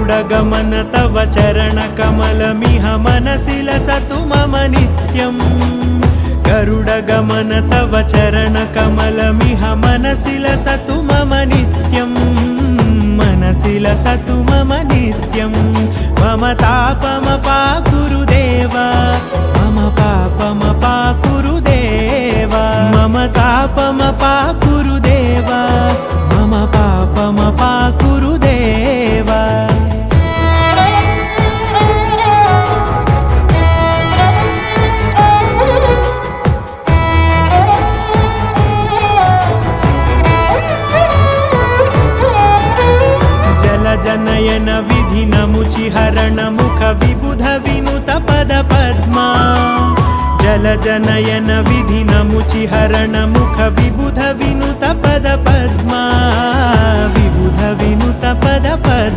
गरुडगमन तव चरणकमलमिह मनसि लसतु मम नित्यम् गरुडगमन तव चरणकमलमिह मनसि लसतु मम नित्यम् मनसि लसतु मम नित्यं मम तापमपाकुरु देव मम पापमपाकुरु देव मम तापमपाकुरु देव मम पापमपाकुरु देव जनयन विधि नमुचिहरण मुख विबुध विनुत पद पद्मा जल जनयन विधि नमुचिहरण मुख विबुध विनुत पद पद्मा विबुध विनुत पद पद्मा